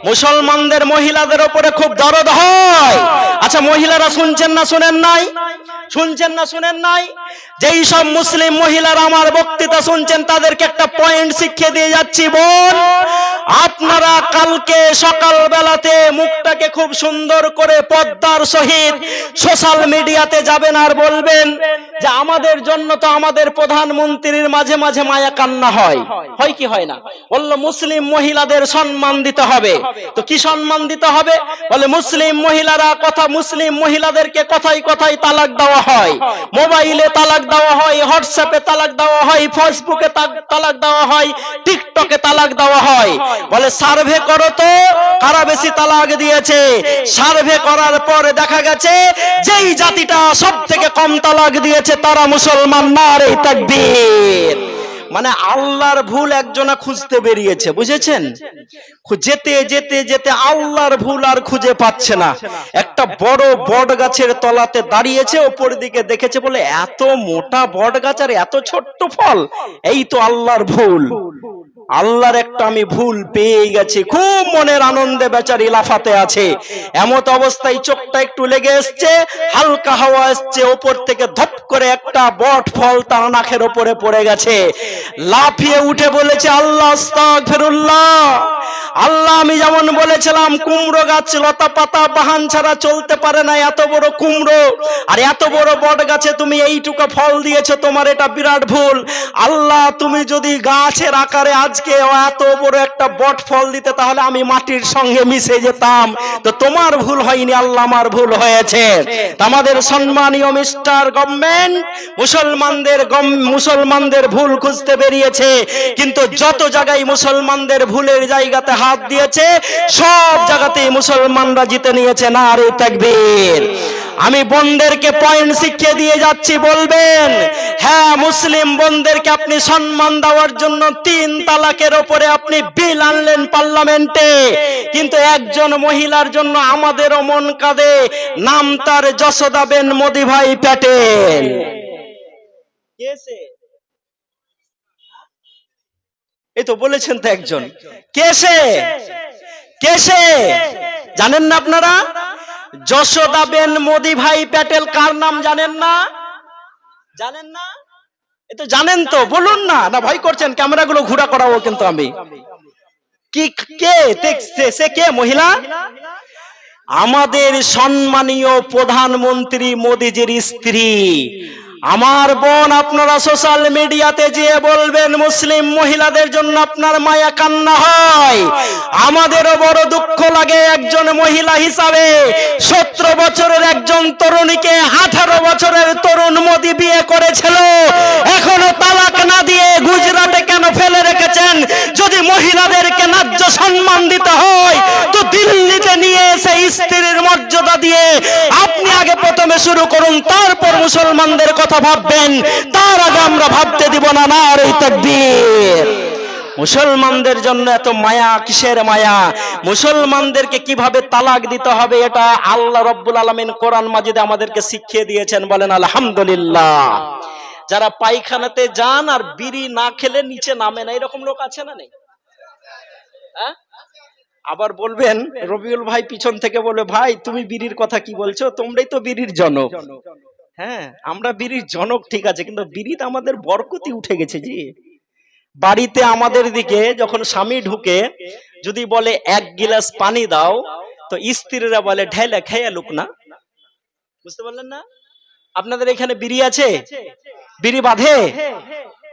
মুসলমানদের মহিলাদের উপরে খুব দরদ হয়। আচ্ছা মহিলারা শুনছেন না শুনেন নাই? শুনছেন না শুনেন নাই? যেই সব মুসলিম মহিলারা আমার বক্তৃতা শুনছেন তাদেরকে একটা পয়েন্ট শিখিয়ে দিয়ে যাচ্ছি। বোন, আপনারা কালকে সকাল বেলাতে মুখটাকে খুব সুন্দর করে পর্দার সহিত সোশ্যাল মিডিয়াতে যাবেন আর বলবেন যে আমাদের জন্য তো আমাদের প্রধানমন্ত্রীর মাঝে মাঝে মায়া কান্না হয়। হয় কি হয় না? বললো মুসলিম মহিলাদের সম্মান দিতে হবে। তো কি সম্মান দিতে হবে? বলে মুসলিম মহিলারা মুসলিম মহিলাদেরকে কথায় কথায় তালাক দেওয়া হয়, মোবাইলে তালাক দেওয়া হয়, হোয়াটসঅ্যাপে তালাক দেওয়া হয়, ফেসবুকে তালাক দেওয়া হয়, টিকটকে তালাক দেওয়া হয়। বলে সার্ভে করো তো কারা বেশি তালাক দিয়েছে। সার্ভে করার পর দেখা গেছে যেই জাতিটা সব থেকে কম তালাক দিয়েছে তারা মুসলমান। নারে তাকবীর। মানে আল্লাহর ভুল একজনা খুঁজতে বেরিয়েছে, বুঝেছেন? যেতে যেতে যেতে আল্লাহর ভুল আর খুঁজে পাচ্ছে না। একটা বড় বট গাছের তলাতে দাঁড়িয়েছে, ওপর দিকে দেখেছে, বলে এত মোটা বট গাছ আর এত ছোট্ট ফল, এই তো আল্লাহর ভুল। আল্লাহর একটা আমি ভুল পেয়ে গেছি। খুব মনের আনন্দে বেচারি লাফাতে আছে। এমত অবস্থায় চোখটা একটু লেগে এসছে, হালকা হাওয়া এসছে, ওপর থেকে ধপ করে একটা বট ফল তার নাকের উপরে পড়ে গেছে। লাফিয়ে উঠে বলেছে আল্লাহ আস্তাগফিরুল্লাহ। আল্লাহ, আমি যেমন বলেছিলাম কুমড়ো গাছ লতা পাতা বাহান ছাড়া চলতে পারে না, এত বড় কুমড়ো আর এত বড় বট গাছে তুমি এইটুকু ফল দিয়েছো, তোমার এটা বিরাট ভুল। আল্লাহ, তুমি যদি গাছের আকারে আজকে এত বড় একটা বট ফল দিতে তাহলে আমি মাটির সঙ্গে মিশে যেতাম। তো তোমার ভুল হয়নি আল্লাহ, আমার ভুল হয়েছে। আমাদের সম্মানীয় মিস্টার গভর্নমেন্ট মুসলমানদের ভুল খুঁজতে বেরিয়েছে, কিন্তু যত জায়গায় মুসলমানদের ভুলের জায়গাতে হাত দিয়েছে সব জায়গাতেই মুসলমানরা জিতে নিয়েছে। নারে তাকবীর। আমি বোনদেরকে পয়েন্ট শিখিয়ে দিয়ে যাচ্ছি। বলবেন হ্যাঁ মুসলিম বোনদেরকে আপনি সম্মান দেওয়ার জন্য 3 তালাকের উপরে আপনি বিল আনলেন পার্লামেন্টে, কিন্তু একজন মহিলার জন্য আমাদেরও মন কাঁদে। নাম তার যশোদাবেন মোদিভাই প্যাটেল। এই তো বলেছেন তো একজন। কেসে কেসে জানেন না আপনারা? যশোদাবেন মোদিভাই প্যাটেল কার নাম জানেন না? জানেন না? এই তো জানেন তো, বলুন না। না ভয় করছেন? ক্যামেরাগুলো ঘোরা করাবো কিন্তু আমি। কি কে সে? কে মহিলা? আমাদের সম্মানীয় প্রধানমন্ত্রী মোদিজির স্ত্রী। আমার বোন, আপনারা সোশ্যাল মিডিয়াতে যেয়ে বলবেন মুসলিম মহিলাদের জন্য আপনার মায়া কান্না হয়। আমাদেরও বড় দুঃখ লাগে একজন মহিলা হিসাবে। 17 বছরের একজন তরুণীকে 18 বছরের তরুণ মোদি বিয়ে করেছিল, এখনো তালাক না দিয়ে গুজরাটে কেন ফেলে রেখেছেন? যদি মহিলাদেরকে ন্যায্য সম্মান দিতে হয় তো দিল্লিতে নিয়ে এসে স্ত্রীর মর্যাদা দিয়ে আপনি আগে প্রথমে শুরু করুন, তারপর মুসলমানদের কথা ভাববেন। তার আগে আমরা ভাবতে দিব না। নারে তাকবীর। মুসলমানদের জন্য এত মায়া কিসের মায়া? মুসলমানদেরকে কিভাবে তালাক দিতে হবে এটা আল্লাহ রাব্বুল আলামিন কোরআন মাজিদে আমাদেরকে শিখিয়ে দিয়েছেন। বলেন আলহামদুলিল্লাহ। যারা পায়খানাতে যান আর বিড়ি না খেলে নিচে নামে না, এরকম লোক আছে না নেই? হ্যাঁ? আবার বলবেন রবিউল ভাই পিছন থেকে বলবে, ভাই তুমি বিড়ির কথা কি বলছো? তোমরাই তো বিড়ির জনক। হ্যাঁ, আমরা বিড়ির জনক ঠিক আছে, কিন্তু বিড়িতে আমাদের বরকতি উঠে গেছে। জি, বাড়িতে আমাদের দিকে যখন স্বামী ঢুকে যদি বলে 1 গিলাস পানি দাও, তো স্ত্রীরা বলে ঢেলে খেয়ে লুক না। বুঝতে পারলেন না? আপনাদের এখানে বিড়ি আছে? বিড়ি বাঁধে?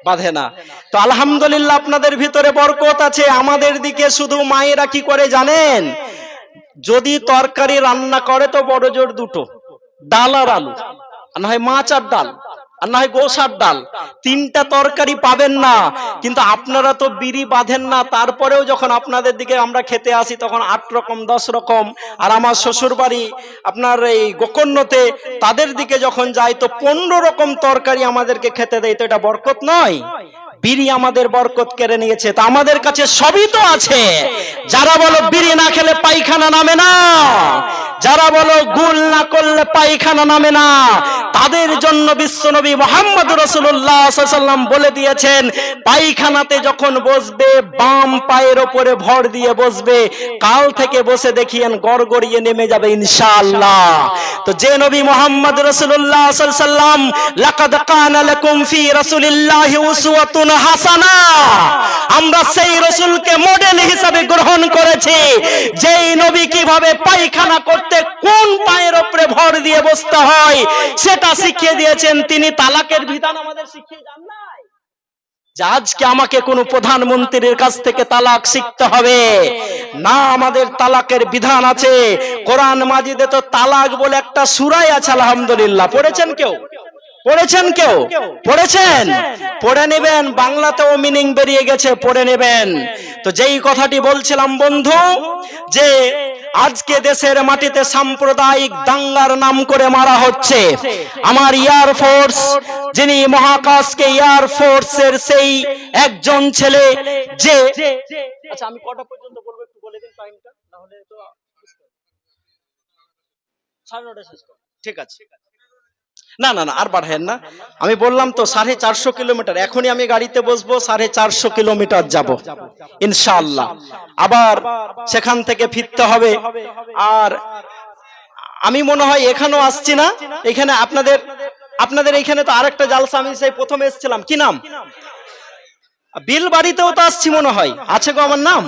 বাঁধে না। তো আলহামদুলিল্লাহ আপনাদের ভিতরে বরকত আছে। আমাদের দিকে শুধু মায়েরা কি করে জানেন? যদি তরকারি রান্না করে তো বড় জোর 2টো, ডাল আর আলু, আর না হয় মাছ আর ডাল, আর না হয় গোশ আর ডাল। 3টা তরকারি পাবেন না। কিন্তু আপনারা তো বিড়ি বাঁধেন না, তারপরেও যখন আপনাদের দিকে আমরা খেতে আসি তখন 8 রকম 10 রকম। আর আমার শ্বশুর বাড়ি আপনার এই গোকর্ণতে, তাদের দিকে যখন যাই তো 15 রকম তরকারি আমাদেরকে খেতে দেয়। তো এটা বরকত নয়? বিড়ি আমাদের বরকত কেড়ে নিয়েছে। তা আমাদের কাছে সবই তো আছে। যারা বলো বিড়ি না খেলে পায়খানা নামে না, যারা বলো গুল না করলে পায়খানা নামে না, তাদের জন্য বিশ্বনবী মুহাম্মদ রাসূলুল্লাহ সাল্লাল্লাহু আলাইহি ওয়াসাল্লাম বলে দিয়েছেন, পায়খানাতে যখন বসবে বাম পায়ের উপরে ভর দিয়ে বসবে, কাল থেকে বসে দেখিয়েন গড়গড়িয়ে নেমে যাবে ইনশাআল্লাহ। তো যে নবী মুহাম্মদ রাসূলুল্লাহ সাল্লাল্লাহু আলাইহি ওয়াসাল্লাম লাকাদ কানা লাকুম ফি রাসূলিল্লাহি উসওয়াতুন হাসানা, আমরা সেই রাসূলকে মডেল হিসেবে গ্রহণ করেছি, যেই নবী কিভাবে পায়খানা করতে কোন পায়ের উপরে ভর দিয়ে বসতে হয় সেটা শিখিয়ে দিয়েছেন। তিনি তালাকের বিধান আমাদের শিখিয়ে যান নাই যে আজকে আমাকে কোন প্রধানমন্ত্রীর কাছ থেকে তালাক শিখতে হবে না, আমাদের তালাকের বিধান আছে। কোরআন মাজিদে তো তালাক বলে একটা সূরাই আছে, আলহামদুলিল্লাহ। পড়েছেন কেউ? পড়েছেন কেউ? পড়েছেন? পড়ে নেবেন, বাংলাতেও মিনিং বেরিয়ে গেছে, পড়ে নেবেন। তো যেই কথাটি বলছিলাম বন্ধু, যে আজকে দেশের মাটিতে সাম্প্রদায়িক দাঙ্গার নাম করে মারা হচ্ছে। আমার এয়ার ফোর্স, যিনি মহাকাশকে এয়ার ফোর্সের সেই একজন ছেলে, যে আচ্ছা আমি কটা পর্যন্ত বলবো একটু বলে দিন টাইমটা, না হলে তো 9:30 শেষ করব। ঠিক আছে, না না না আর বাড়েন না, আমি বললাম তো 450 কিলোমিটার, এখনই আমি গাড়িতে বসবো, 450 কিলোমিটার যাব ইনশাআল্লাহ। আবার সেখান থেকে ফিরতে হবে। আর আমি মনে হয় এখানেও আসছি না, এখানে আপনাদের এখানে তো আরেকটা জালসা, আমি সেই প্রথমে এসেছিলাম, কি নাম, বিল বাড়িতেও তো আসছি মনে হয়, আছে গো আমার নাম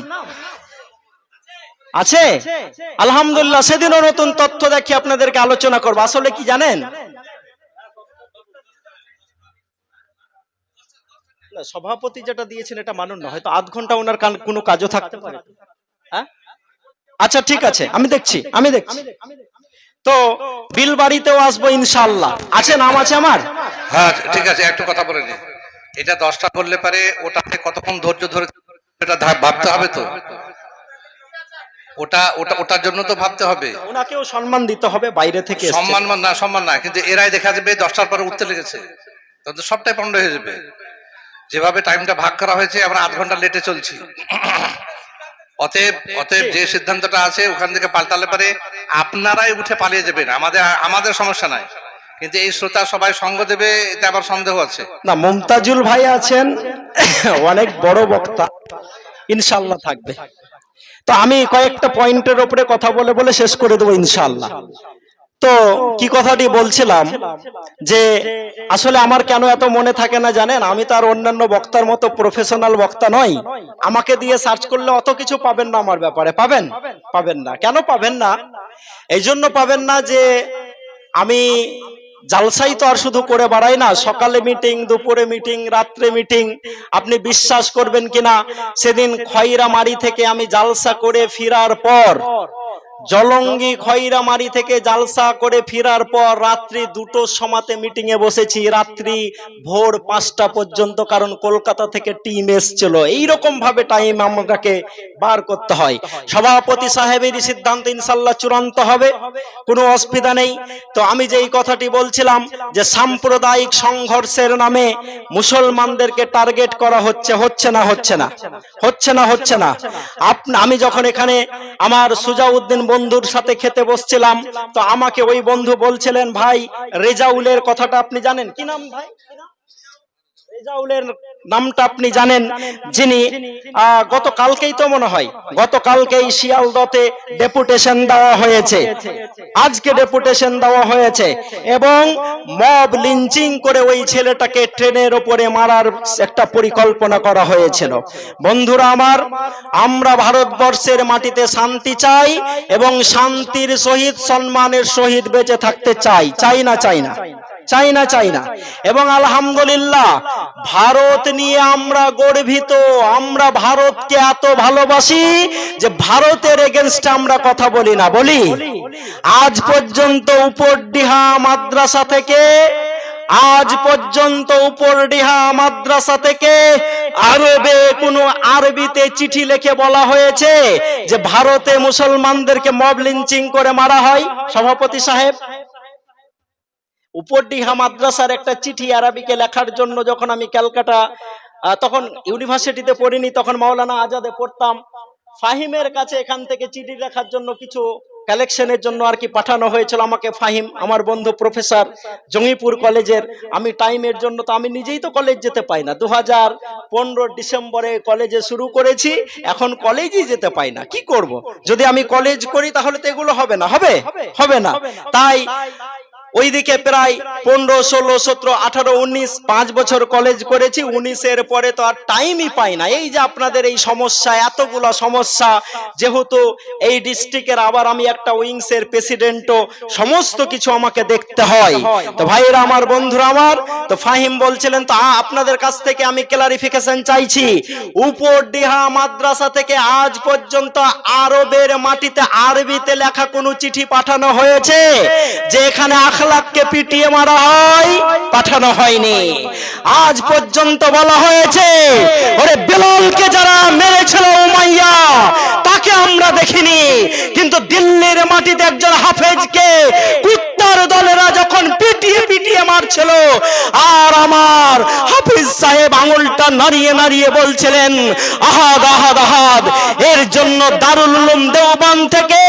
আছে, আলহামদুলিল্লাহ। সেদিনও নতুন তথ্য দেখি আপনাদেরকে আলোচনা করবো। আসলে কি জানেন, সভাপতি যেটা দিয়েছেন এটা মানুন না, হয়তো আধ ঘন্টা ওনার কোনো কাজও থাকতে পারে। হ্যাঁ আচ্ছা ঠিক আছে, আমি দেখছি। তো বিল বাড়িতেও আসবো ইনশাআল্লাহ। আছে নাম আছে আমার? হ্যাঁ ঠিক আছে, একটু কথা বলে নি। এটা 10টা করলে পারে ওটাতে কতক্ষণ ধৈর্য ধরে এটা ভাবতে হবে, তো ওটার জন্য তো ভাবতে হবে। ওনাকেও সম্মান দিতে হবে, বাইরে থেকে এসেছেন। সম্মান না, কিন্তু এরাই দেখা যাবে 10টার পরে উঠতে লেগেছে, তখন সবটাই পণ্ড হয়ে যাবে। যেভাবে টাইমটা ভাগ করা হয়েছে, আমরা আধ ঘন্টা লেটে চলছি। অতএব যে সিদ্ধান্তটা আছে ওখান থেকে পাল্টালে পারে আপনারাই উঠে পালিয়ে যাবেন, আমাদের সমস্যা নাই, কিন্তু এই শ্রোতা সবাই সঙ্গ দেবে, এতে আবার সন্দেহ আছে। না, মুমতাজুল ভাই আছেন, অনেক বড় বক্তা, ইনশাআল্লাহ থাকবে। তো আমি কয়েকটা পয়েন্টের উপরে কথা বলে শেষ করে দেবো ইনশাআল্লাহ। তো কি কথাটি বলছিলাম, যে আসলে আমার কেন এত মনে থাকে না জানেন, আমি তো আর অন্যান্য বক্তার মতো প্রফেশনাল বক্তা নই। আমাকে দিয়ে সার্চ করলে অত কিছু পাবেন না আমার ব্যাপারে। পাবেন না। কেন পাবেন না? এই জন্য পাবেন না যে আমি জালসাই তো আর শুধু করে বাড়াই না, সকালে মিটিং, দুপুরে মিটিং, রাত্রে মিটিং। আপনি বিশ্বাস করবেন কিনা, সেদিন খয়রামারি থেকে আমি জালসা করে ফিরার পর, জলঙ্গি খয়রামারি থেকে জালসা করে ফিরার পর রাত্রি 2টোর সময়তে মিটিং এ বসেছি, রাত্রি ভোর 5টা পর্যন্ত, কারণ কলকাতা থেকে টিম এসেছিল। এইরকম ভাবে টাইম আমাকে বার করতে হয়। সভাপতি সাহেবেরই সিদ্ধান্ত ইনশাআল্লাহ চূড়ান্ত হবে, কোনো অসুবিধা নেই। তো আমি যে এই কথাটি বলছিলাম, যে সাম্প্রদায়িক সংঘর্ষের নামে মুসলমানদেরকে টার্গেট করা হচ্ছে না। আমি যখন এখানে আমার সুজাউদ্দিন বন্ধুর সাথে খেতে বসছিলাম, তো আমাকে ওই বন্ধু বলছিলেন, ভাই রেজাউলের কথাটা আপনি জানেন? কি নাম ভাই? রেজাউলের নামটা আপনি জানেন? যিনি গতকালকেই তো মনে হয়, গতকালকেই শিয়ালদতে ডেপুটেশন দেওয়া হয়েছে, আজকে ডেপুটেশন দেওয়া হয়েছে, এবং মব লিঞ্চিং করে ওই ছেলেটাকে ট্রেনের উপরে মারার একটা পরিকল্পনা করা হয়েছিল। বন্ধুরা আমার, আমরা ভারতবর্ষের মাটিতে শান্তি চাই, এবং শান্তির সহিত সম্মানের সহিত বেঁচে থাকতে চাই না। এবং আলহামদুলিল্লাহ ভারত নিয়ে আমরা গর্বিত। আমরা ভারতকে এত ভালোবাসি যে ভারতের এগেইনস্টে আমরা কথা বলি না। আজ পর্যন্ত উপরডিহা মাদ্রাসা থেকে আরবিতে চিঠি লিখে বলা হয়েছে যে ভারতে মুসলমানদেরকে মব লিঞ্চিং করে মারা হয়। সভাপতি সাহেব, উপরডিহা মাদ্রাসার একটা চিঠি আরবিকে লেখার জন্য, যখন আমি ক্যালকাটা, তখন ইউনিভার্সিটিতে পড়িনি, তখন মাওলানা আজাদে পড়তাম, ফাহিমের কাছে এখান থেকে চিঠি লেখার জন্য কিছু কালেকশনের জন্য আর কি পাঠানো হয়েছিল আমাকে ফাহিম, আমার বন্ধু প্রফেসর, জঙ্গিপুর কলেজের। আমি টাইমের জন্য তো আমি নিজেই তো কলেজ যেতে পাই না। 2015 ডিসেম্বরে কলেজে শুরু করেছি, এখন কলেজই যেতে পাই না। কি করব? যদি আমি কলেজ করি তাহলে তো এগুলো হবে না। হবে না। তাই ওইদিকে প্রায় 15, 16, 17, 18, 19 5 বছর কলেজ করেছি। 19-এর পরে তো আর টাইমই পাই না। এই যে আপনাদের এই সমস্যা, এতগুলা সমস্যা, যেহেতু এই ডিস্ট্রিক্টের আবার আমি একটা উইংসের প্রেসিডেন্টও, সমস্ত কিছু আমাকে দেখতে হয়। তো ভাইরা আমার, বন্ধুরা আমার, তো ফাহিম বলছিলেন, তো আপনাদের কাছ থেকে আমি ক্লারিফিকেশন চাইছি। উপরডিহা মাদ্রাসা থেকে আজ পর্যন্ত আরবের মাটিতে আরবিতে লেখা কোনো চিঠি পাঠানো হয়েছে যে এখানে আখলাককে পিটিয়ে মারা হয়? পাঠানো হয়নি। আজ পর্যন্ত বলা হয়েছে ওরে বেলালকে যারা মেরেছিল উমাইয়া, তাকে আমরা দেখিনি, কিন্তু দিল্লির মাটিতে একজন হাফেজকে কুত্তার দলেরা যখন পিটিয়ে পিটিয়ে মারছিল, আর আমার হাফিজ সাহেব আঙুলটা নাড়িয়ে নাড়িয়ে বলছিলেন আহাদ আহাদ আহাদ। এর জন্য দারুল উলুম দেওবন্দ থেকে,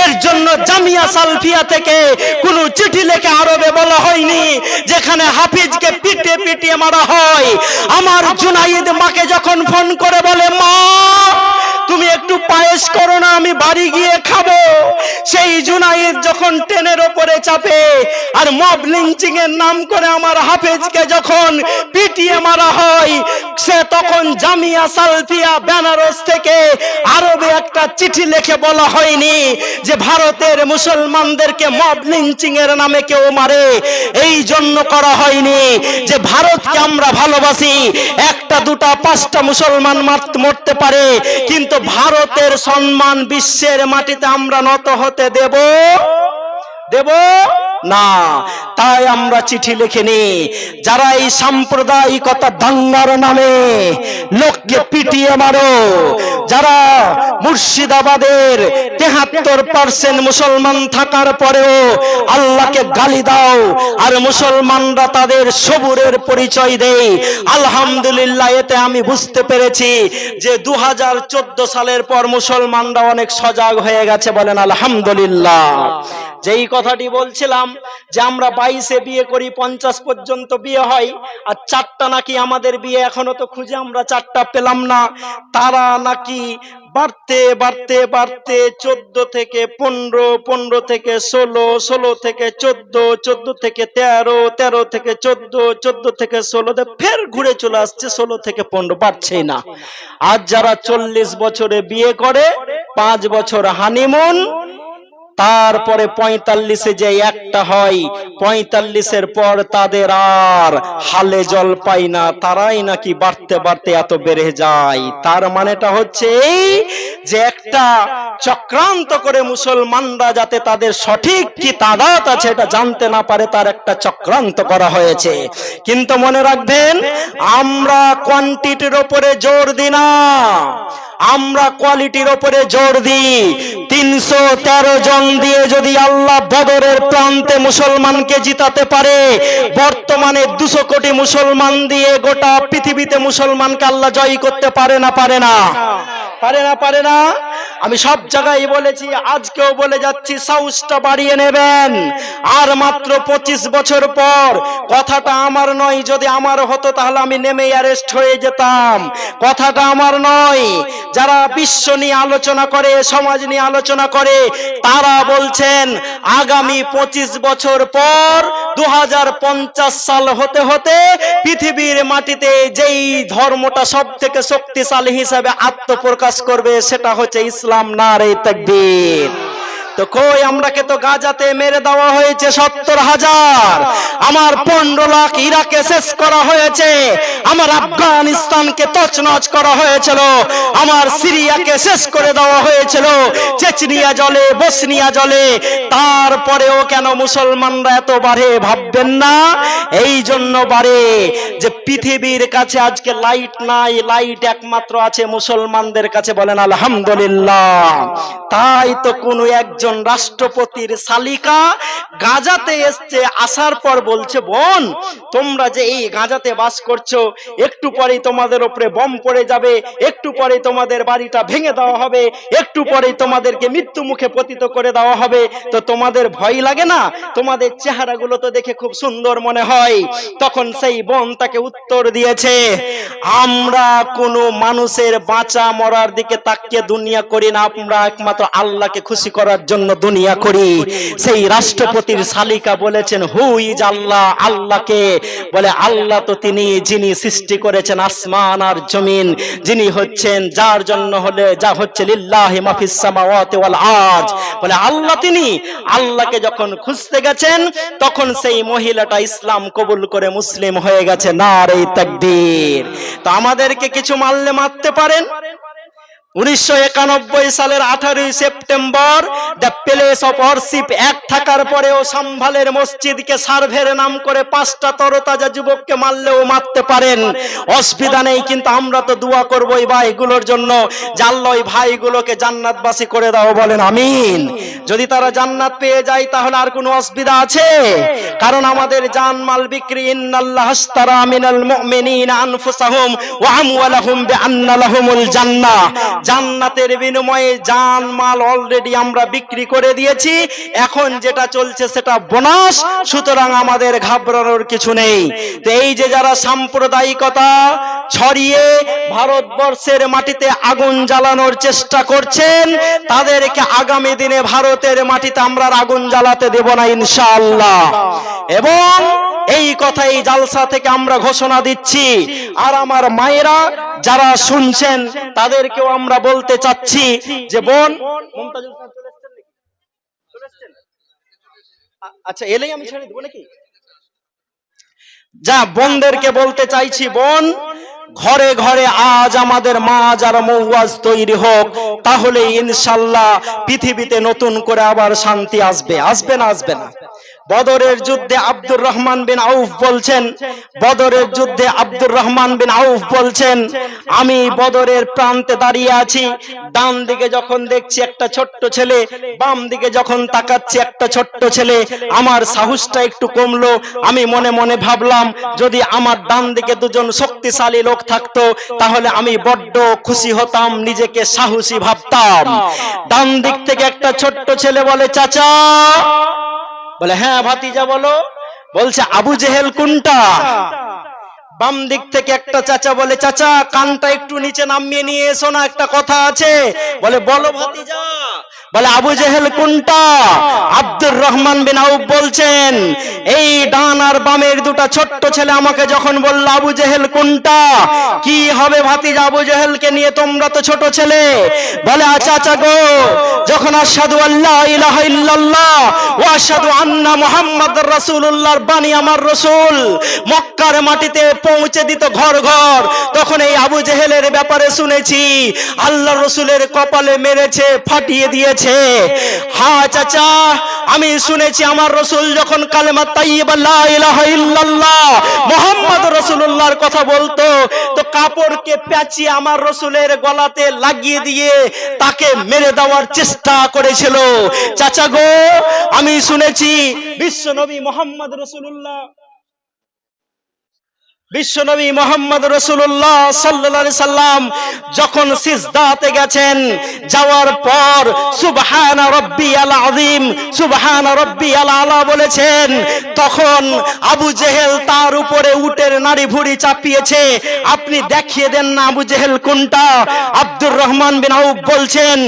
এর জন্য জামিয়া সালফিয়া থেকে কোনো চিঠি লেখে আরবে বলা হয়নি যেখানে হাফিজকে পিটিয়ে পিটিয়ে মারা হয়। আমার জুনাইদ মাকে যখন ফোন করে বলে, মা তুমি একটু পায়েস করো না, আমি বাড়ি গিয়ে খাবো, সেই জুনাইদ যখন ট্রেনের ওপরে চাপে আর মব লিঞ্চিং এর নাম করে আমার হাফেজকে যখন পিটিয়ে মারা হয়, সে তখন জামিয়া সালফিয়া বেনারস থেকে আরবে একটা চিঠি লিখে বলা হয়নি যে ভারতের মুসলমানদেরকে মব লিঞ্চিং এর নামে কেউ মারে। এই জন্য করা হয়নি যে ভারতকে আমরা ভালোবাসি, একটা দুটা পাঁচটা মুসলমান মরতে পারে, কিন্তু ভারতের সম্মান বিশ্বের মাটিতে আমরা নত হতে দেব না। তাই আমরা চিঠি লিখিনি। যারা এই সাম্প্রদায়িকতা দাঙ্গার নামে লোককে পিটিয়ে মারো, যারা মুর্শিদাবাদের 73% মুসলমান থাকার পরেও আল্লাহকে গালি দাও আর মুসলমানরা তাদের সবুরের পরিচয় দেয়, আলহামদুলিল্লাহ এতে আমি বুঝতে পেরেছি যে 2014 সালের পর মুসলমানরা অনেক সজাগ হয়ে গেছে। বলেন আলহামদুলিল্লাহ। যেই কথাটি বলছিলাম যে আমরা 22-এ বিয়ে করি, 50 পর্যন্ত বিয়ে হয়, আর 4টা নাকি আমাদের বিয়ে এখনো তো খুঁজে আমরা 4টা পেলাম না। তারা নাকি বাড়তে বাড়তে বাড়তে 14 থেকে 15, 15 থেকে 16, 16 থেকে 14, 14 থেকে 13, 13 থেকে 14, 14 থেকে 16, ফের ঘুরে চলে আসছে 16 থেকে 15, বাড়ছেই না। আজ যারা 40 বছরে বিয়ে করে, 5 বছর হানিমুন, তারপরে 45-এ যে একটা হয়, 45-এর পর তাদের আর হালে জল পাই না, তারাই নাকি বাড়তে বাড়তে এত বেড়ে যায়। তার মানেটা হচ্ছে এই যে একটা চক্রান্ত করে মুসলমানরা যাতে তাদের সঠিক কি তাদাত আছে এটা জানতে না পারে, তার একটা চক্রান্ত করা হয়েছে। কিন্তু মনে রাখবেন, আমরা কোয়ান্টিটির উপরে জোর দিই না, আমরা কোয়ালিটির উপরে জোর দিই। 313 জন দিয়ে যদি আল্লাহ বদরের প্রান্তে মুসলমানকে জিতাতে পারে, বর্তমানে 200 কোটি মুসলমান দিয়ে গোটা পৃথিবীতে মুসলমানকে আল্লাহ জয় করতে পারে না? পারে না। আমি সব জায়গায় বলেছি, আজকেও বলে যাচ্ছি, সাউসটা বাড়িয়ে নেবেন। আর মাত্র 25 বছর পর, কথাটা আমার নয়, যদি আমার হতো তাহলে আমি নেমে অ্যারেস্ট হয়ে যেতাম। কথাটা আমার নয়, যারা বিশ্ব নিয়ে আলোচনা করে, সমাজ নিয়ে আলোচনা করে, তারা বলছেন আগামী 25 বছর পর 2050 সাল হতে হতে পৃথিবীর মাটিতে যেই ধর্মটা সব থেকে শক্তিশালী হিসাবে আত্মপ্রকাশ করবে সেটা হচ্ছে ইসলাম। নারে তাকবীর। তো কই, আমরাকে তো গাজাতে মেরে দেওয়া হয়েছে 70,000, আমার 15 লাখ ইরাকে শেষ করা হয়েছে, আমার আফগানিস্তানকে তছনছ করা হয়েছিল, আমার সিরিয়াকে শেষ করে দেওয়া হয়েছিল, চেচনিয়া জলে, বসনিয়া জলে, তারপরেও কেন মুসলমানরা এত বাড়ে ভাববেন না? এই জন্য বাড়ে যে পৃথিবীর কাছে আজকে লাইট নাই, লাইট একমাত্র আছে মুসলমানদের কাছে। বলেন আলহামদুলিল্লাহ। তাই তো কোনো একজন রাষ্ট্রপতির শালিকা গাজাতে এসছে, আসার পর বলছে, বোন তোমরা যে এই গাজাতে বাস করছো, একটু পরেই তোমাদের উপরে বম পড়ে যাবে, একটু পরেই তোমাদের বাড়িটা ভেঙে দেওয়া হবে, একটু পরেই তোমাদেরকে মৃত্যু মুখে পতিত করে দেওয়া হবে, তো তোমাদের ভয় লাগে না? তোমাদের চেহারাগুলো তো দেখে খুব সুন্দর মনে হয়। তখন সেই বোন তাকে উত্তর দিয়েছে, আমরা কোনো মানুষের বাঁচা মরার দিকে তাকিয়ে দুনিয়া করি না, আমরা একমাত্র আল্লাহকে খুশি করার জন্য দুনিয়া করি। সেই রাষ্ট্রপতির শালিকা বলেছেন, হু ইজ আল্লাহ, আল্লাহকে বলে আল্লাহ তো তিনি যিনি সৃষ্টি করেছেন আসমান আর জমিন, যিনি হচ্ছেন যার জন্য হলে যা হচ্ছে লিল্লাহি মা ফিস সামাওয়াতি ওয়াল আরজ, বলে আল্লাহ তিনি। আল্লাহকে যখন খুঁজতে গেছেন তখন সেই মহিলাটা ইসলাম কবুল করে মুসলিম হয়ে গেছে। নারে তাকবীর। তো আমাদেরকে কিছু মারলে মারতে পারেন। 1991 সালের 18 September the place of warship এক থাকার পরেও সম্ভালের মসজিদকে সার্ভের নাম করে 5টা তরতাজা যুবককে মারলেও মারতে পারেন, অসুবিধা নেই। কিন্তু আমরা তো দোয়া করবো এই ভাইগুলোর জন্য, যে আল্লাহ ওই ভাইগুলোকে জান্নাতবাসী করে দাও, বলেন আমিন। যদি তারা জান্নাত পেয়ে যায় তাহলে আর কোনো অসুবিধা আছে? কারণ আমাদের জানমাল বিক্রি, ইন্নাল্লাহ আশতারা মিনাল মুমিনিনা আনফুসাহুম ওয়া আমওয়ালাহুম বিআন্না লাহুমুল জান্নাহ, জান্নাতের বিনিময়ে জান মাল অলরেডি আমরা বিক্রি করে দিয়েছি, এখন যেটা চলছে সেটা বোনাস, সুতরাং আমাদের ঘাবড়ানোর কিছু নেই। তো এই যে যারা সাম্প্রদায়িকতা ছড়িয়ে ভারতবর্ষের মাটিতে আগুন জ্বালানোর চেষ্টা করছেন, তাদেরকে আগামী দিনে ভারতের মাটিতে আমরা আগুন জ্বালাতে দেব না ইনশাআল্লাহ। এবং এই কথা এই জালসা থেকে আমরা ঘোষণা দিচ্ছি। আর আমার মায়েরা যারা শুনছেন তাদেরকেও আমরা বলতে চাচ্ছি যে বোন মুমতাজুল স্যার চলে এসেছেন নাকি? চলে এসেছেন? আচ্ছা এলেই আমি ছেড়ে দেবো নাকি? যা বোনদেরকে বলতে চাইছি, বোন ঘরে ঘরে আজ আমাদের মাজ আর মৌয়াজ তৈরি হোক, তাহলে ইনশাআল্লাহ পৃথিবীতে নতুন করে আবার শান্তি আসবে। আসবে না? আসবে না? বদরের যুদ্ধে আব্দুর রহমান বিন আউফ বলছেন, বদরের যুদ্ধে আব্দুর রহমান বিন আউফ বলছেন, আমি বদরের প্রান্তে দাঁড়িয়ে আছি, ডান দিকে যখন দেখছি একটা ছোট্ট ছেলে, বাম দিকে যখন তাকাচ্ছি একটা ছোট্ট ছেলে, আমার সাহসটা একটু কমলো। আমি মনে মনে ভাবলাম, যদি আমার ডান দিকে দুজন শক্তিশালী লোক থাকতো তাহলে আমি বড্ড খুশি হতাম, নিজেকে সাহসী ভাবতাম। ডান দিক থেকে একটা ছোট্ট ছেলে বলে, চাচা। বলে হ্যাঁ ভাতিজা বলো। বলছে আবু জেহেল কোনটা? বাম দিক থেকে একটা চাচা বলে, চাচা কানটা একটু নিচে নামিয়ে নিয়ে এসো না, একটা কথা আছে। বলে বলো ভাতিজা। বলে আবু জেহেল কোনটা? আব্দুর রহমান বিন আউফ বলছেন, এই ডান আর বামের দুটো ছোট্ট ছেলে আমাকে যখন বলল আবু জেহেল কোনটা, কি হবে ভাতিজা আবু জেহেলকে নিয়ে, তোমরা তো ছোট ছেলে। বলে আচ্ছা আচ্ছা গো, যখন আশহাদু আল্লা ইলাহা ইল্লাল্লাহ ওয়া আশহাদু আন্না মুহাম্মাদুর রাসূলুল্লাহর বাণী আমার রাসূল মক্কার মাটিতে পৌঁছে দিত ঘর ঘর, তখন এই আবু জেহেলের ব্যাপারে শুনেছি আল্লাহর রাসূলের কপালে মেরেছে, ফাটিয়ে দিয়েছে। হ্যাঁ চাচা, আমি শুনেছি আমার রাসূল যখন কালেমা তাইয়্যিবা লা ইলাহা ইল্লাল্লাহ মুহাম্মাদুর রাসূলুল্লাহর কথা বলতো, তো কাপড়কে পেঁচিয়ে আমার রাসূলের গলাতে লাগিয়ে দিয়ে তাকে মেরে দেওয়ার চেষ্টা করেছিল। চাচা গো, আমি শুনেছি বিশ্বনবী মুহাম্মদ রাসূলুল্লাহ বিশ্বনবী মুহাম্মদ রাসূলুল্লাহ সাল্লাল্লাহু আলাইহি সাল্লাম যখন সিজদাতে গেছেন, যাওয়ার পর সুবহান রাব্বিয়াল আযীম সুবহান রাব্বিয়াল আলা বলেছেন, তখন আবু জেহেল তার উপরে উটের নাড়ি ভুড়ি চাপিয়েছে। আপনি দেখিয়ে দেন না আবু জেহেল কোনটা? আব্দুর রহমান বিন আউফ বলছেন,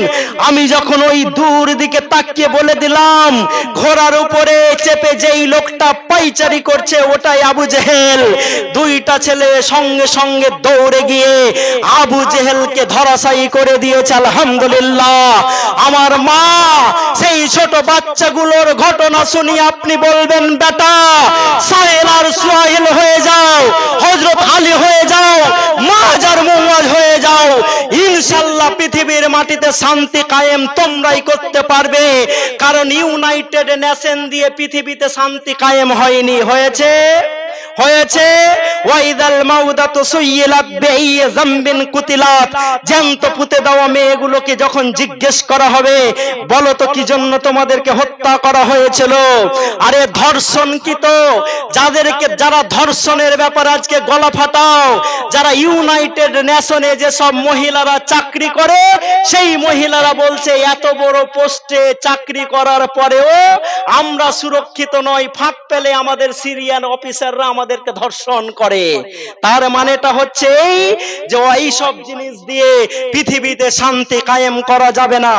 আমি যখন ওই দূর দিকে তাকিয়ে বলে দিলাম, ঘোড়ার উপরে চেপে যেই লোকটা পাইচারি করছে ওটাই আবু জেহেল। দুইটা ছেলে সঙ্গে সঙ্গে দৌড়ে গিয়ে আবু জেহেলকে ধরাশায়ী করে দিয়েছে। আলহামদুলিল্লাহ। আমার মা সেই ছোট বাচ্চাগুলোর ঘটনা শুনি আপনি বলবেন, বেটা সাহেল আর সুহাইল হয়ে যাও, হযরত আলী হয়ে যাও, মাজার মুওয়াজ হয়ে যাও, ইনশাআল্লাহ পৃথিবীর মাটিতে শান্তি কায়েম তোমরাই করতে পারবে। কারণ ইউনাইটেড নেশন দিয়ে পৃথিবীতে শান্তি কায়েম হয়নি, হয়েছে? হয়েছে ওয়াইদাল মাউদাতু সুইলাত বিআইয়ি যামবিন কুতিলাত, জ্যান্ত পুঁতে দেওয়া মেয়েগুলোকে যখন জিজ্ঞেস করা হবে, বলো তো কি জন্য তোমাদেরকে হত্যা করা হয়েছিল? আরে ধর্ষণকৃত যারা ধর্ষণের ব্যাপারে আজকে গলা ফাটাও, যারা ইউনাইটেড নেশনে যে সব মহিলারা চাকরি করে, সেই মহিলারা বলছে এত বড় পোস্টে চাকরি করার পরেও আমরা সুরক্ষিত নই, ফাঁক পেলে আমাদের সিরিয়ান অফিসাররা আমাদেরকে ধর্ষণ করে। তার মানেটা হচ্ছে এই যে এই সব জিনিস দিয়ে পৃথিবীতে শান্তি কায়েম করা যাবে না।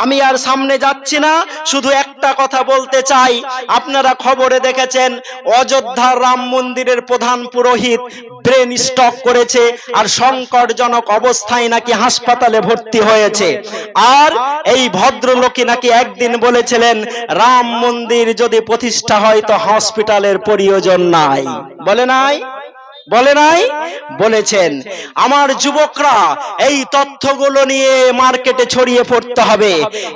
আমি আর সামনে যাচ্ছি না, শুধু একটা কথা বলতে চাই। আপনারা খবরে দেখেছেন অযোধ্যার রাম মন্দিরের প্রধান পুরোহিত ব্রেন স্ট্রোক করেছে আর সংকটজনক অবস্থায় নাকি হাসপাতালে ভর্তি হয়েছে। আর এই ভদ্রলোকই নাকি একদিন বলেছিলেন রাম মন্দির যদি প্রতিষ্ঠা হয় তো হসপিটালের প্রয়োজন নাই। বলে নাই? বলে নাই? বলেছেন। আমার যুবকরা এই তথ্যগুলো নিয়ে মার্কেটে ছড়িয়ে পড়তে হবে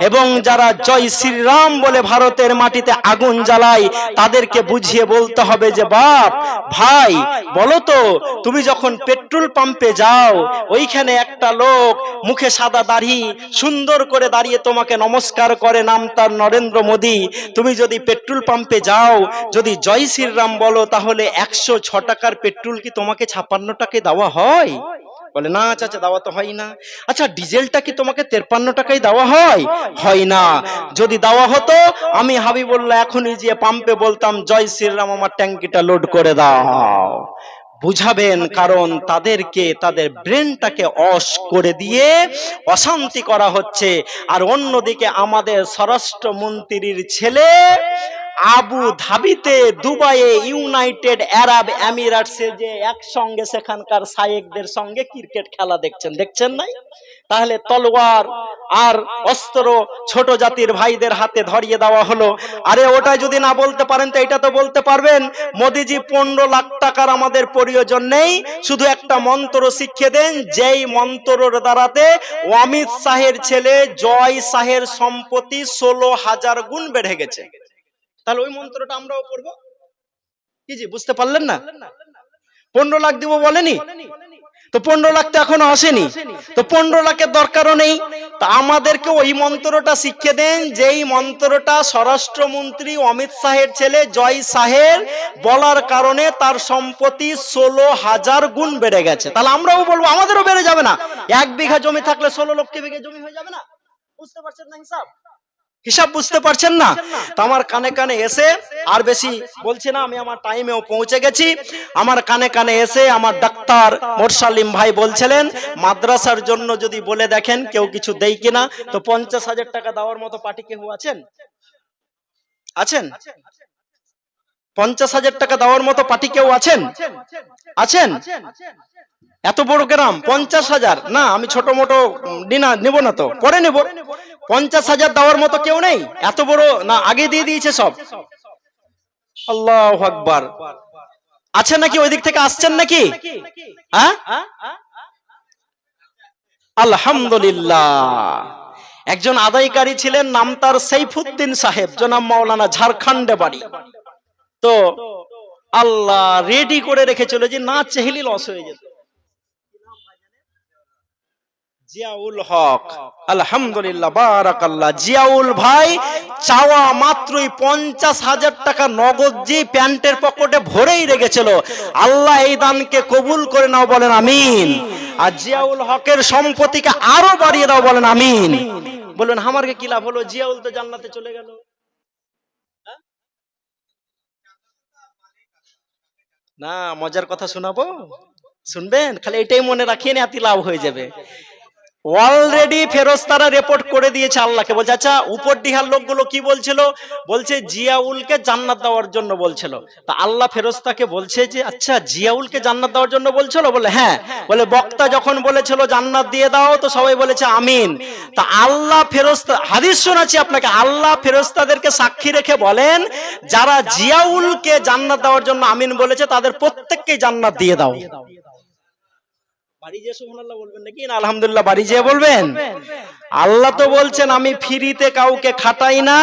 এবং যারা জয় শ্রীরাম বলে ভারতের মাটিতে আগুন জ্বালায় তাদেরকে বুঝিয়ে বলতে হবে যে বাপ ভাই বলো তো, তুমি যখন পেট্রোল পাম্পে যাও ওইখানে একটা লোক মুখে সাদা দাড়ি সুন্দর করে দাঁড়িয়ে তোমাকে নমস্কার করে, নাম তার নরেন্দ্র মোদী, তুমি যদি পেট্রোল পাম্পে যাও যদি জয় শ্রীরাম বলো তাহলে 106 টাকার পেট্রোল কি তোমাকে 56 টাকায় দেওয়া হয়? বলে না চাচা দেওয়া তো হয় না। আচ্ছা ডিজেলটা কি তোমাকে 53 টাকায় দেওয়া হয়? হয় না। যদি দেওয়া হতো আমি হাবিবুল্লাহ এখনই যে পাম্পে বলতাম জয় শ্রীরাম আমার ট্যাঙ্কিটা লোড করে দাও। বুঝাবেন, কারণ তাদেরকে তাদের ব্রেনটাকে অশ করে দিয়ে অশান্তি করা হচ্ছে। আর অন্যদিকে আমাদের স্বরাষ্ট্রমন্ত্রীর ছেলে আবু ধাবিতে, দুবাইয়ে, ইউনাইটেড আরব আমিরাটসে যে একসঙ্গে সেখানকার শায়েখদের সঙ্গে ক্রিকেট খেলা দেখছেন নাই? তাহলে তলোয়ার আর অস্ত্র ছোট জাতির ভাইদের হাতে ধরিয়ে দেওয়া হলো। আরে ওটা যদি না বলতে পারেন তো এটা তো বলতে পারবেন, মোদিজি 15 লাখ টাকার আমাদের প্রয়োজন নেই, শুধু একটা মন্ত্র শিখিয়ে দেন, যেই মন্ত্রের দ্বারাতে অমিত শাহের ছেলে জয় শাহের সম্পত্তি 16,000 গুণ বেড়ে গেছে। তাহলে ওই মন্ত্রটা আমরাও পড়বো। কি জি বুঝতে পারলেন না? 15 লাখ দিব বলেনি তো, 15 লাখ তো এখনো আসেনি, তো 15 লাখের দরকারও নেই। তা আমাদেরকে ওই মন্ত্রটা শিখিয়ে দেন, যেই মন্ত্রটা স্বরাষ্ট্রমন্ত্রী অমিত শাহের ছেলে জয় শাহের বলার কারণে তার সম্পত্তি 16,000 গুণ বেড়ে গেছে। তাহলে আমরাও বলবো, আমাদেরও বেড়ে যাবে না? 1 বিঘা জমি থাকলে 16 লক্ষ বিঘা জমি হয়ে যাবে না? বুঝতে পারছেন না হিসাব বুঝতে পারছেন না? তো আমার কানে কানে এসে, আর বেশি বলছি না, আমি আমার টাইমেও পৌঁছে গেছি, আমার কানে কানে এসে আমার ডাক্তার মোরসালিম ভাই বলছিলেন মাদ্রাসার জন্য যদি বলে দেখেন কেউ কিছু দেই কিনা, তো 50,000 টাকা দেওয়ার মতো পার্টি কেউ আছেন? 50,000 টাকা দেওয়ার মতো পার্টি কেউ আছেন? এত বড় গ্রাম 50,000 না, আমি ছোট মোটো নেব না, তো পরে নেব। 50,000 দেওয়ার মতো কেউ নেই? এত বড় না, আগে দিয়ে দিয়েছে সব। আল্লাহু আকবার। আছে নাকি? ওই দিক থেকে আসছেন নাকি? হ্যাঁ আলহামদুলিল্লাহ। একজন আদায়কারী ছিলেন, নাম তার সাইফুদ্দিন সাহেব, জনাব মাওলানা, ঝাড়খণ্ডে বাড়ি। তো আল্লাহ রেডি করে রেখেছিল যে না চেহলি লস হয়ে যেত। জিয়াউল হক, আলহামদুলিল্লাহ, বারাকাল্লাহ। জিয়াউল ভাই চাওয়া মাত্রই 50,000 টাকা নগদ যে প্যান্টের পকেটে ভরেই রেখেছিল। আল্লাহ এই দানকে কবুল করে নাও, বলেন আমিন। আর জিয়াউল হকের সম্পত্তিকে আরো বাড়িয়ে দাও, বলেন আমিন। বলুন আমারকে কি লাভ হলো? জিয়াউল তো জান্নাতে চলে গেল। না, মজার কথা শোনাবো, শুনবেন? খালি এটাই মনে রাখিয়ে এত লাভ হয়ে যাবে। অলরেডি ফেরেশতারা রিপোর্ট করে দিয়েছে আল্লাহকে, বলছে আচ্ছা উপর দিহার লোকগুলো কি বলছিল? বলছে জিয়াউলকে জান্নাত দেওয়ার জন্য বলছিল। তা আল্লাহ ফেরেশতাকে বলছে যে আচ্ছা জিয়াউলকে জান্নাত দেওয়ার জন্য বলছিল? বলে হ্যাঁ। বলে বক্তা যখন বলেছিল জান্নাত দিয়ে দাও তো সবাই বলেছে আমিন। তা আল্লাহ ফেরেশতা, হাদিস শোনাচ্ছি আপনাকে, আল্লাহ ফেরেশতাদেরকে সাক্ষী রেখে বলেন যারা জিয়াউলকে জান্নাত দেওয়ার জন্য আমিন বলেছে তাদের প্রত্যেককেই জান্নাত দিয়ে দাও। বাড়ি যেয়ে সুবহানাল্লাহ বলবেন নাকি? না আলহামদুলিল্লাহ বাড়ি যেয়ে বলবেন। আল্লাহ তো বলছেন আমি ফ্রিতে কাউকে খাটাই না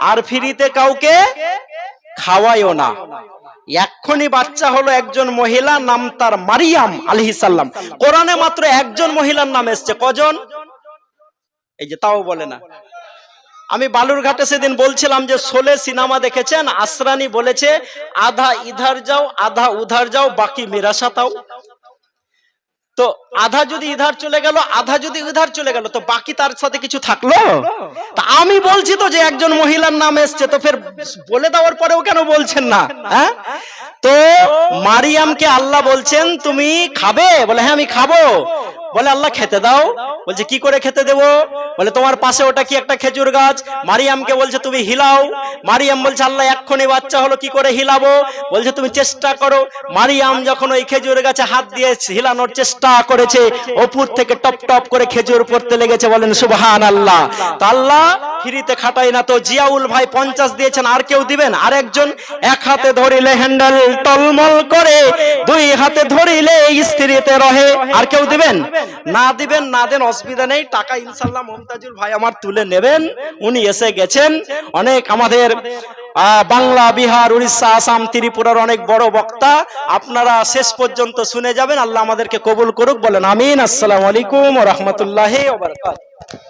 আর ফ্রিতে কাউকে খাওয়াইও না। এক্ষুনি বাচ্চা হলো একজন মহিলা, নাম তার মারিয়াম আলাইহিস সালাম। কোরআনে মাত্র একজন মহিলার নাম এসেছে, কজন? এই যে তাও বলে না। আমি বালুরঘাটে সেদিন বলছিলাম যে শোলে সিনেমা দেখেছেন, আসরানি বলেছে আধা ইধার যাও আধা উধার যাও বাকি মেরা সাতাও। তো আধা যদি ইধার চলে গেল, আধা যদি উধার চলে গেল, তো বাকি তার সাথে কিছু থাকলো? তা আমি বলছি তো যে একজন মহিলার নাম এসছে, তো ফের বলে দেওয়ার পরেও কেন বলছেন না? হ্যাঁ, তো মারিয়ামকে আল্লাহ বলছেন তুমি খাবে? বলে হ্যাঁ আমি খাবো। বলে আল্লাহ খেতে দাও। বলছে কি করে খেতে দেবো? বলে তোমার পাশে ওটা কি একটা খেজুর গাছ। মারিয়ামকে বলছে তুমি হিলাও। মারিয়াম বলছে আল্লাহ এক্ষুনি বাচ্চা হলো, কি করে হিলাবো? বলছে তুমি চেষ্টা করো। মারিয়াম যখন ওই খেজুর গাছে হাত দিয়ে হিলানোর চেষ্টা করেছে, উপর থেকে টপ টপ করে খেজুর পড়তে লেগেছে। বলেন সুবহানাল্লাহ। তো আল্লাহ ফ্রিতে খাটাই না। তো জিয়াউল ভাই 50 দিয়েছেন, আর কেউ দিবেন? আর একজন এক হাতে ধরিলে হ্যান্ডেল টলমল করে, দুই হাতে ধরিলে স্ত্রীতে রহে। আর কেউ দিবেন? না দিবেন না দেন, অসুবিধা নেই, টাকা ইনশাআল্লাহ মমতাজুল ভাই আমার তুলে নেবেন। উনি এসে গেছেন, অনেক আমাদের বাংলা, বিহার, উড়িষ্যা, আসাম, ত্রিপুরার অনেক বড় বক্তা। আপনারা শেষ পর্যন্ত শুনে যাবেন। আল্লাহ আমাদেরকে কবুল করুক। বলেন আমিন। আসসালামু আলাইকুম ওয়া রাহমাতুল্লাহি ওয়া বারাকাতুহু।